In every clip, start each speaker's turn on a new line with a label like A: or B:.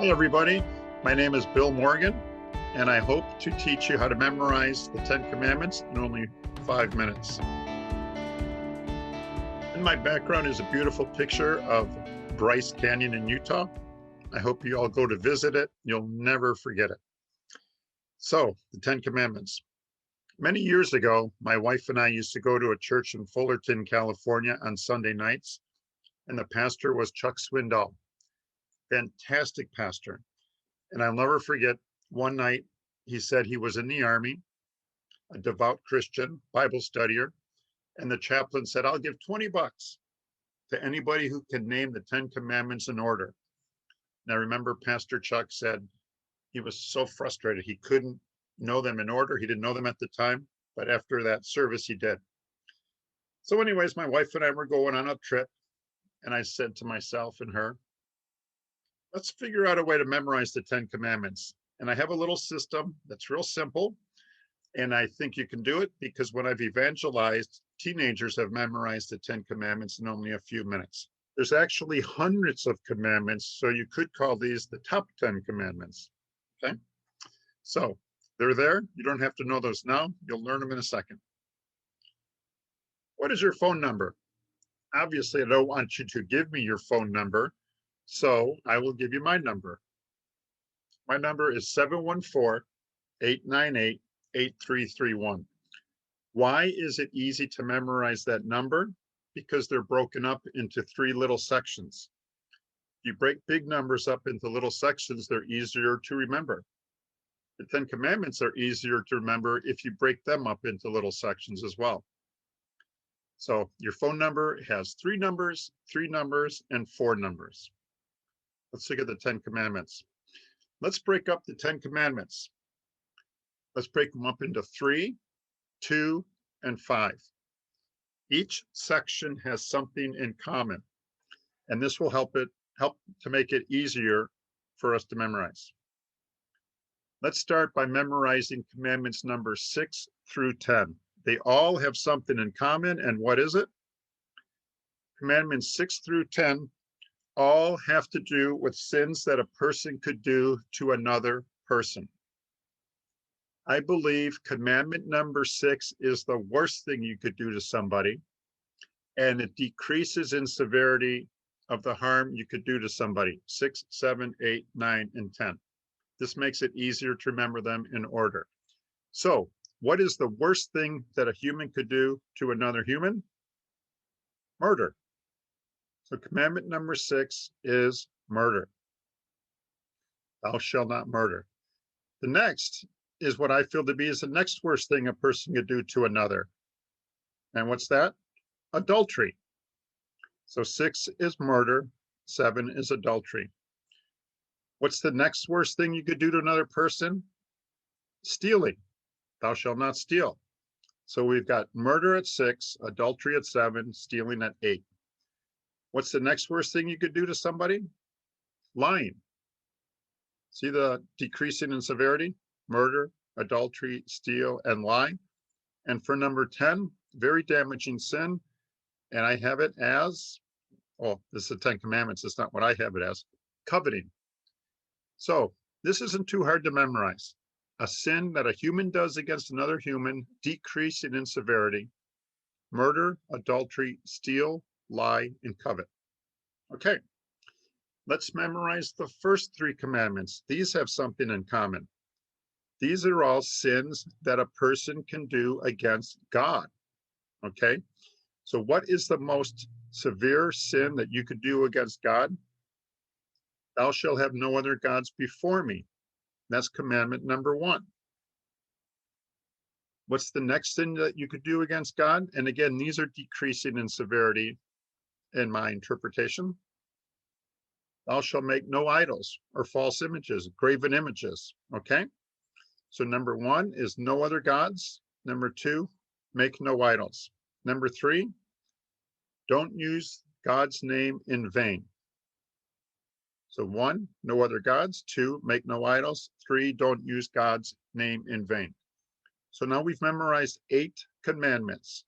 A: Hi, everybody. My name is Bill Morgan, and I hope to teach you how to memorize the Ten Commandments in only 5 minutes. In my background is a beautiful picture of Bryce Canyon in Utah. I hope you all go to visit it. You'll never forget it. So, the Ten Commandments. Many years ago, my wife and I used to go to a church in Fullerton, California on Sunday nights, and the pastor was Chuck Swindoll. Fantastic pastor. And I'll never forget one night he said he was in the Army, a devout Christian, Bible studier, and the chaplain said, I'll give $20 to anybody who can name the 10 Commandments in order. And I remember Pastor Chuck said he was so frustrated he couldn't know them in order. He didn't know them at the time, but after that service he did. So anyways, my wife and I were going on a trip, and I said to myself and her, let's figure out a way to memorize the 10 Commandments. And I have a little system that's real simple. And I think you can do it because when I've evangelized, teenagers have memorized the 10 Commandments in only a few minutes. There's actually hundreds of commandments, so you could call these the top 10 commandments. Okay, so they're there. You don't have to know those now. You'll learn them in a second. What is your phone number? Obviously, I don't want you to give me your phone number, so I will give you my number. My number is 714-898-8331. Why is it easy to memorize that number? Because they're broken up into 3 little sections. If you break big numbers up into little sections, they're easier to remember. The 10 Commandments are easier to remember if you break them up into little sections as well. So your phone number has 3 numbers, 3 numbers, and 4 numbers. Let's look at the 10 Commandments. Let's break up the 10 Commandments. Let's break them up into 3, 2, and 5. Each section has something in common, and this will help to make it easier for us to memorize. Let's start by memorizing commandments number 6 through 10. They all have something in common, and what is it? Commandments 6 through 10 all have to do with sins that a person could do to another person. I believe commandment number 6 is the worst thing you could do to somebody, and it decreases in severity of the harm you could do to somebody. 6, 7, 8, 9, and 10. This makes it easier to remember them in order. So, what is the worst thing that a human could do to another human? Murder. So commandment number 6 is murder. Thou shalt not murder. The next is what I feel to be is the next worst thing a person could do to another. And what's that? Adultery. So 6 is murder, 7 is adultery. What's the next worst thing you could do to another person? Stealing. Thou shalt not steal. So we've got murder at 6, adultery at 7, stealing at 8. What's the next worst thing you could do to somebody? Lying. See the decreasing in severity? Murder, adultery, steal, and lie. And for number 10, very damaging sin. And I have it as, oh, this is the 10 Commandments. It's not what I have it as. Coveting. So this isn't too hard to memorize. A sin that a human does against another human, decreasing in severity. Murder, adultery, steal, lie, and covet. Okay, let's memorize the first 3 commandments. These have something in common. These are all sins that a person can do against God. Okay, so what is the most severe sin that you could do against God? Thou shalt have no other gods before me. That's commandment number 1. What's the next sin that you could do against God? And again, these are decreasing in severity in my interpretation. Thou shalt make no idols or false images, graven images. Okay? So number 1 is no other gods. Number 2, make no idols. Number 3, don't use God's name in vain. So 1, no other gods. 2, make no idols. 3, don't use God's name in vain. So now we've memorized 8 commandments.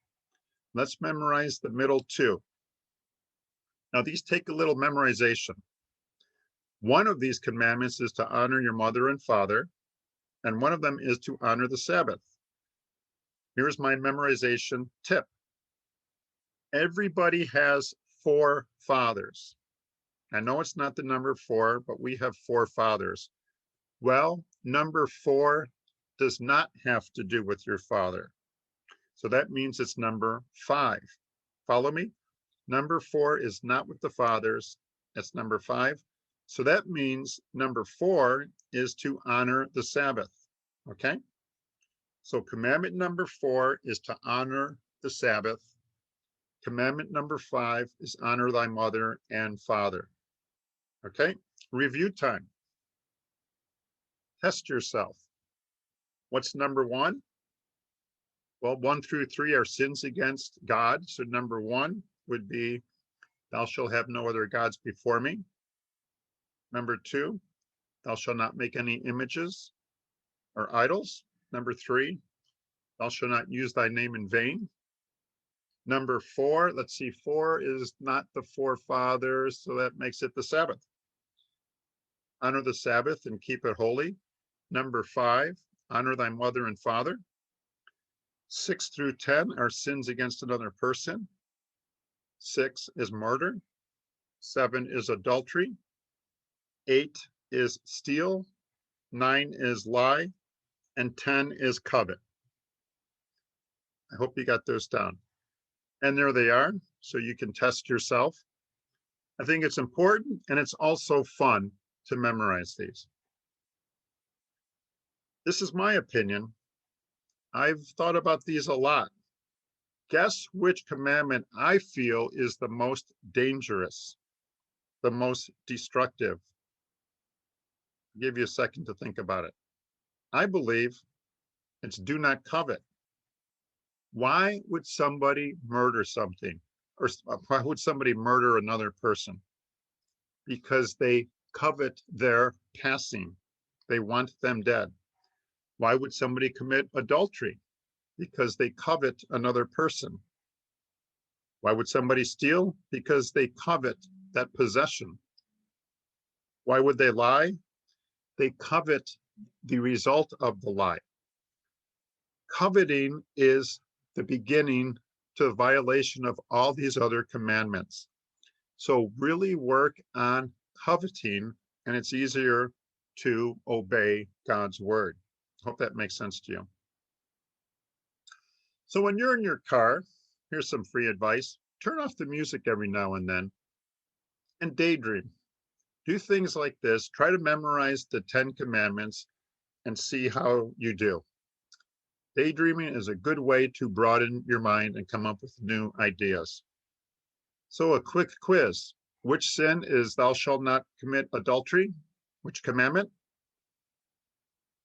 A: Let's memorize the middle 2. Now these take a little memorization. One of these commandments is to honor your mother and father, and one of them is to honor the Sabbath. Here's my memorization tip. Everybody has 4 fathers. I know it's not the number 4, but we have 4 fathers. Well, number 4 does not have to do with your father. So that means it's number 5. Follow me? Number 4 is not with the fathers. It's number 5. So that means number 4 is to honor the Sabbath. Okay? So commandment number 4 is to honor the Sabbath. Commandment number 5 is honor thy mother and father. Okay? Review time. Test yourself. What's number 1? Well, 1 through 3 are sins against God. So number 1 would be, thou shalt have no other gods before me. Number 2, thou shalt not make any images or idols. Number 3, thou shalt not use thy name in vain. Number 4, let's see, 4 is not the 4 fathers, so that makes it the Sabbath. Honor the Sabbath and keep it holy. Number 5, honor thy mother and father. 6 through 10 are sins against another person. 6 is murder. 7 is adultery. 8 is steal. 9 is lie. And 10 is covet. I hope you got those down. And there they are, so you can test yourself. I think it's important, and it's also fun to memorize these. This is my opinion. I've thought about these a lot. Guess which commandment I feel is the most dangerous, the most destructive? I'll give you a second to think about it. I believe it's do not covet. Why would somebody murder something? Or why would somebody murder another person? Because they covet their passing. They want them dead. Why would somebody commit adultery? Because they covet another person. Why would somebody steal? Because they covet that possession. Why would they lie? They covet the result of the lie. Coveting is the beginning to the violation of all these other commandments. So really work on coveting, and it's easier to obey God's word. Hope that makes sense to you. So when you're in your car, here's some free advice. Turn off the music every now and then and daydream. Do things like this. Try to memorize the 10 commandments and see how you do. Daydreaming is a good way to broaden your mind and come up with new ideas. So a quick quiz. Which sin is thou shalt not commit adultery? Which commandment?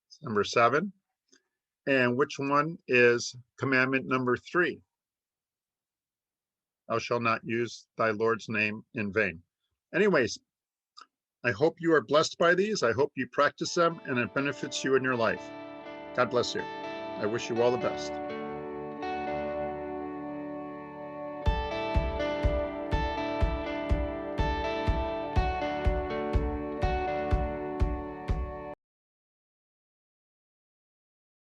A: It's number 7. And which one is commandment number 3? Thou shalt not use thy Lord's name in vain. Anyways, I hope you are blessed by these. I hope you practice them and it benefits you in your life. God bless you. I wish you all the best.